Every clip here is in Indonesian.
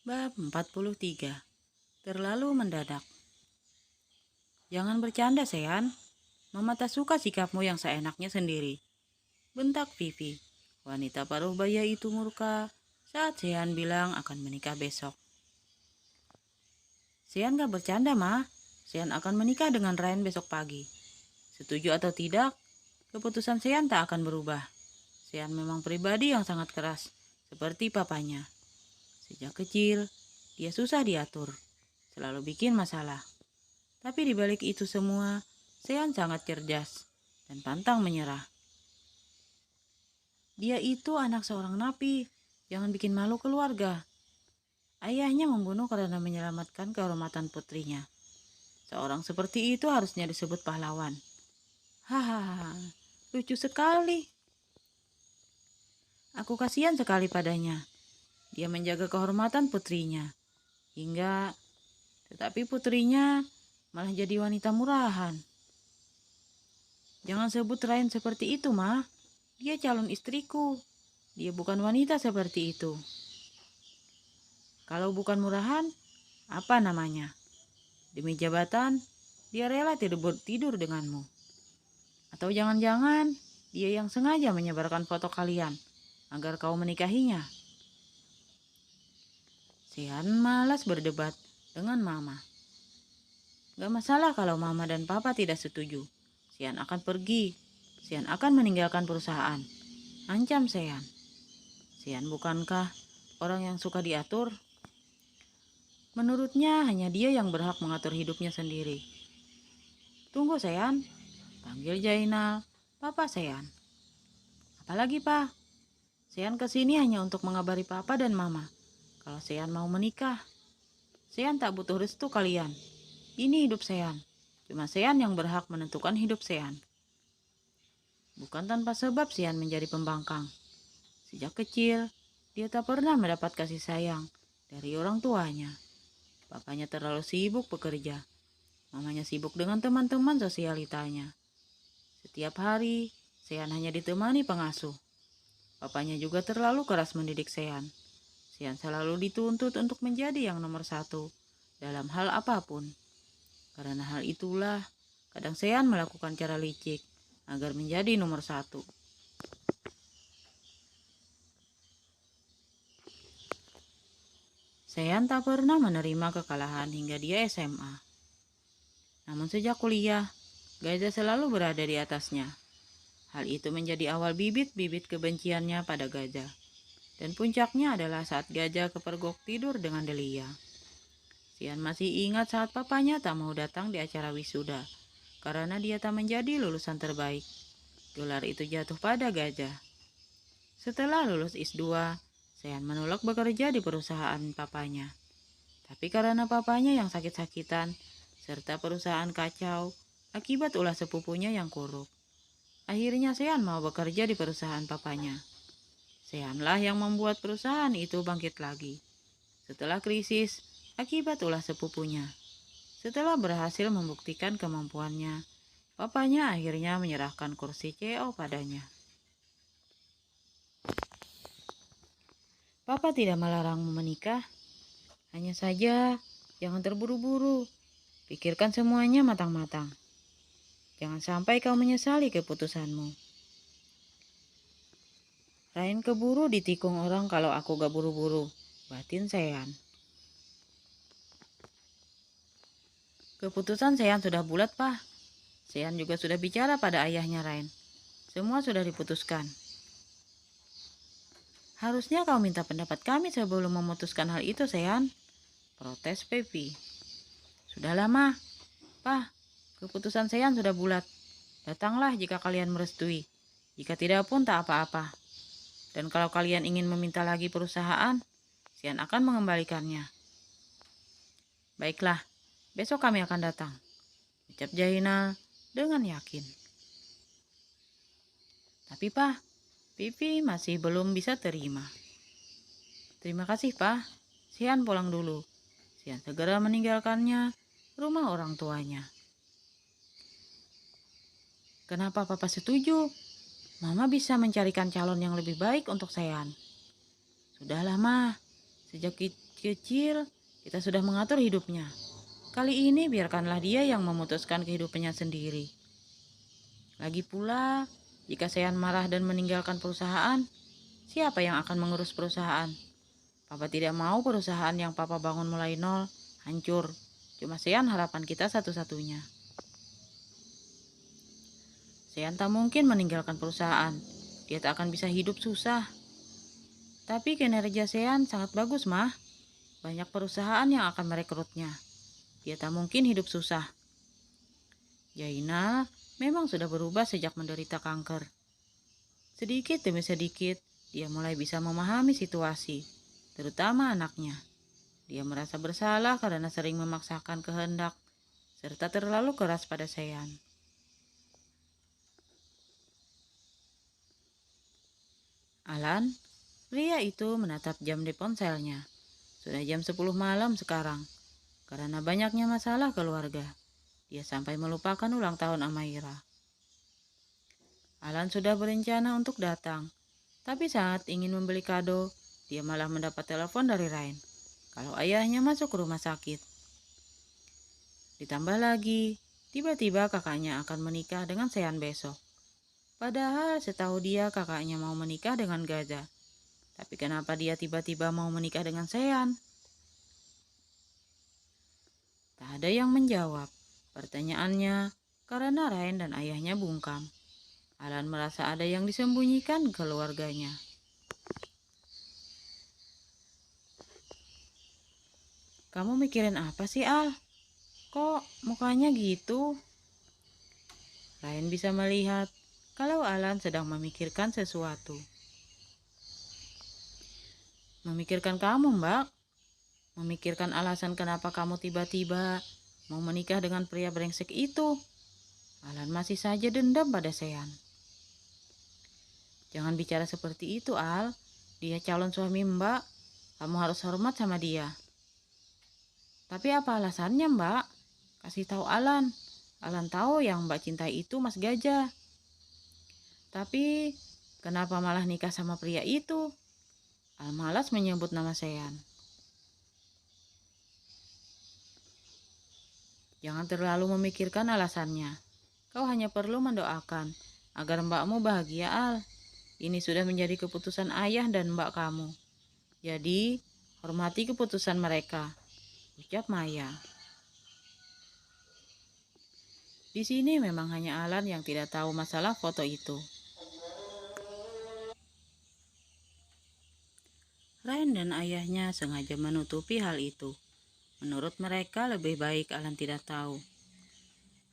Bab 43. Terlalu mendadak. Jangan bercanda, Sean. Mama tak suka sikapmu yang seenaknya sendiri. Bentak Vivi. Wanita paruh baya itu murka saat Sean bilang akan menikah besok. Sean gak bercanda, Ma. Sean akan menikah dengan Ryan besok pagi. Setuju atau tidak, keputusan Sean tak akan berubah. Sean memang pribadi yang sangat keras, seperti papanya. Sejak kecil, dia susah diatur, selalu bikin masalah. Tapi di balik itu semua, Sean sangat cerdas dan pantang menyerah. Dia itu anak seorang napi, jangan bikin malu keluarga. Ayahnya membunuh karena menyelamatkan kehormatan putrinya. Seorang seperti itu harusnya disebut pahlawan. Hahaha, lucu sekali. Aku kasihan sekali padanya. Dia menjaga kehormatan putrinya. Tetapi putrinya malah jadi wanita murahan. Jangan sebut Ryan seperti itu, Ma. Dia calon istriku. Dia bukan wanita seperti itu. Kalau bukan murahan, apa namanya? Demi jabatan, dia rela tidur denganmu. Atau jangan-jangan dia yang sengaja menyebarkan foto kalian agar kau menikahinya. Sean malas berdebat dengan Mama. Gak masalah kalau Mama dan Papa tidak setuju. Sean akan pergi. Sean akan meninggalkan perusahaan. Ancam Sean. Sean bukankah orang yang suka diatur? Menurutnya hanya dia yang berhak mengatur hidupnya sendiri. Tunggu Sean, panggil Jainal, Papa Sean. Apalagi Pak? Sean kesini hanya untuk mengabari Papa dan Mama. Kalau Sean mau menikah, Sean tak butuh restu kalian. Ini hidup Sean. Cuma Sean yang berhak menentukan hidup Sean. Bukan tanpa sebab Sean menjadi pembangkang. Sejak kecil, dia tak pernah mendapat kasih sayang dari orang tuanya. Papanya terlalu sibuk bekerja. Mamanya sibuk dengan teman-teman sosialitanya. Setiap hari, Sean hanya ditemani pengasuh. Papanya juga terlalu keras mendidik Sean. Sean selalu dituntut untuk menjadi yang nomor satu dalam hal apapun. Karena hal itulah, kadang Sean melakukan cara licik agar menjadi nomor satu. Sean tak pernah menerima kekalahan hingga dia SMA. Namun sejak kuliah, Gaza selalu berada di atasnya. Hal itu menjadi awal bibit-bibit kebenciannya pada Gaza. Dan puncaknya adalah saat Gaza kepergok tidur dengan Delia. Sean masih ingat saat papanya tak mau datang di acara wisuda karena dia tak menjadi lulusan terbaik. Gelar itu jatuh pada Gaza. Setelah lulus S2, Sean menolak bekerja di perusahaan papanya. Tapi karena papanya yang sakit-sakitan, serta perusahaan kacau, akibat ulah sepupunya yang korup. Akhirnya Sean mau bekerja di perusahaan papanya. Seanlah yang membuat perusahaan itu bangkit lagi. Setelah krisis, akibat ulah sepupunya. Setelah berhasil membuktikan kemampuannya, papanya akhirnya menyerahkan kursi CEO padanya. Papa tidak melarangmu menikah, hanya saja jangan terburu-buru. Pikirkan semuanya matang-matang. Jangan sampai kau menyesali keputusanmu. Ryan keburu ditikung orang kalau aku gak buru-buru, batin Sean. Keputusan Sean sudah bulat, Pak. Sean juga sudah bicara pada ayahnya Ryan. Semua sudah diputuskan. Harusnya kau minta pendapat kami sebelum memutuskan hal itu, Sean. Protes Pepi. Sudah lama, Pak. Keputusan Sean sudah bulat. Datanglah jika kalian merestui. Jika tidak pun tak apa-apa. Dan kalau kalian ingin meminta lagi perusahaan, Sean akan mengembalikannya. Baiklah, besok kami akan datang, ucap Jainal dengan yakin. Tapi Pak, Pipi masih belum bisa terima. Terima kasih Pak, Sean pulang dulu. Sean segera meninggalkannya rumah orang tuanya. Kenapa Papa setuju? Mama bisa mencarikan calon yang lebih baik untuk Sean. Sudahlah, Ma. Sejak kecil, kita sudah mengatur hidupnya. Kali ini biarkanlah dia yang memutuskan kehidupannya sendiri. Lagi pula, jika Sean marah dan meninggalkan perusahaan, siapa yang akan mengurus perusahaan? Papa tidak mau perusahaan yang Papa bangun mulai nol hancur. Cuma Sean harapan kita satu-satunya. Sean tak mungkin meninggalkan perusahaan. Dia tak akan bisa hidup susah. Tapi kinerja Sean sangat bagus, Mah. Banyak perusahaan yang akan merekrutnya. Dia tak mungkin hidup susah. Jaina memang sudah berubah sejak menderita kanker. Sedikit demi sedikit, dia mulai bisa memahami situasi, terutama anaknya. Dia merasa bersalah karena sering memaksakan kehendak, serta terlalu keras pada Sean. Alan, pria itu menatap jam di ponselnya. Sudah jam 10 malam sekarang. Karena banyaknya masalah keluarga, dia sampai melupakan ulang tahun Amaira. Alan sudah berencana untuk datang, tapi saat ingin membeli kado, dia malah mendapat telepon dari Ryan kalau ayahnya masuk ke rumah sakit. Ditambah lagi, tiba-tiba kakaknya akan menikah dengan Sean besok. Padahal setahu dia kakaknya mau menikah dengan Gaza. Tapi kenapa dia tiba-tiba mau menikah dengan Sean? Tak ada yang menjawab pertanyaannya karena Ryan dan ayahnya bungkam. Alan merasa ada yang disembunyikan keluarganya. Kamu mikirin apa sih, Al? Kok mukanya gitu? Ryan bisa melihat kalau Alan sedang memikirkan sesuatu. Memikirkan kamu, Mbak. Memikirkan alasan kenapa kamu tiba-tiba mau menikah dengan pria brengsek itu. Alan masih saja dendam pada Sean. Jangan bicara seperti itu, Al. Dia calon suami Mbak. Kamu harus hormat sama dia. Tapi apa alasannya, Mbak? Kasih tahu Alan. Alan tahu yang Mbak cintai itu Mas Gajah. Tapi kenapa malah nikah sama pria itu? Al malas menyebut nama Sean. Jangan terlalu memikirkan alasannya. Kau hanya perlu mendoakan agar mbakmu bahagia, Al. Ini sudah menjadi keputusan ayah dan mbak kamu. Jadi, hormati keputusan mereka, ucap Maya. Di sini memang hanya Alan yang tidak tahu masalah foto itu. Ryan dan ayahnya sengaja menutupi hal itu. Menurut mereka lebih baik Alan tidak tahu.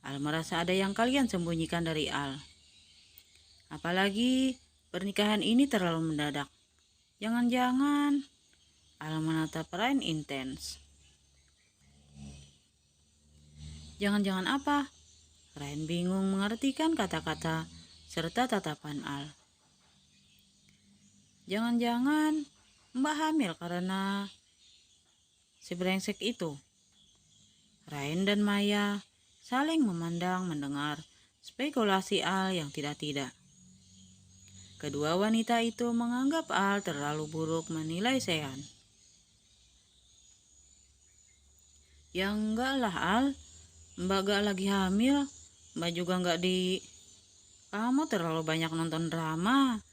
Al merasa ada yang kalian sembunyikan dari Al. Apalagi pernikahan ini terlalu mendadak. Jangan-jangan Al menatap Ryan intens. Jangan-jangan apa? Ryan bingung mengartikan kata-kata serta tatapan Al. Jangan-jangan Mbak hamil karena si brengsek itu. Ryan dan Maya saling memandang mendengar spekulasi Al yang tidak-tidak. Kedua wanita itu menganggap Al terlalu buruk menilai Sean. Ya enggak lah Al, Mbak gak lagi hamil, Mbak juga gak di... Kamu terlalu banyak nonton drama,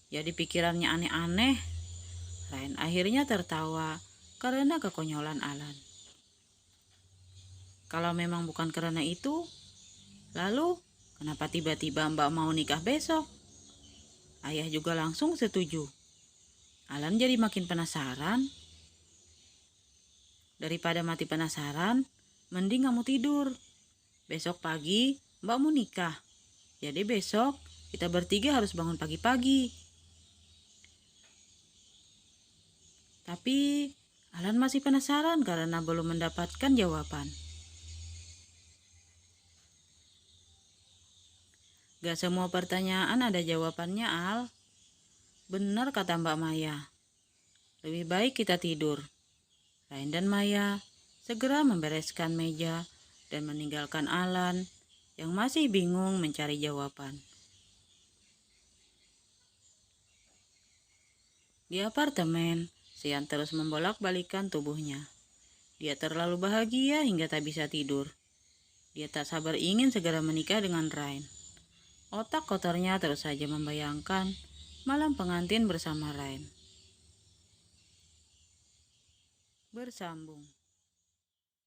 jadi pikirannya aneh-aneh. Ryan akhirnya tertawa karena kekonyolan Alan. Kalau memang bukan karena itu, lalu kenapa tiba-tiba Mbak mau nikah besok? Ayah juga langsung setuju. Alan jadi makin penasaran. Daripada mati penasaran, mending kamu tidur. Besok pagi Mbak mau nikah. Jadi besok kita bertiga harus bangun pagi-pagi. Tapi Alan masih penasaran karena belum mendapatkan jawaban. Gak semua pertanyaan ada jawabannya, Al. Benar kata Mbak Maya. Lebih baik kita tidur. Ryan dan Maya segera membereskan meja dan meninggalkan Alan yang masih bingung mencari jawaban. Di apartemen, yang terus membolak-balikan tubuhnya. Dia terlalu bahagia hingga tak bisa tidur. Dia tak sabar ingin segera menikah dengan Rain. Otak kotornya terus saja membayangkan malam pengantin bersama Rain. Bersambung.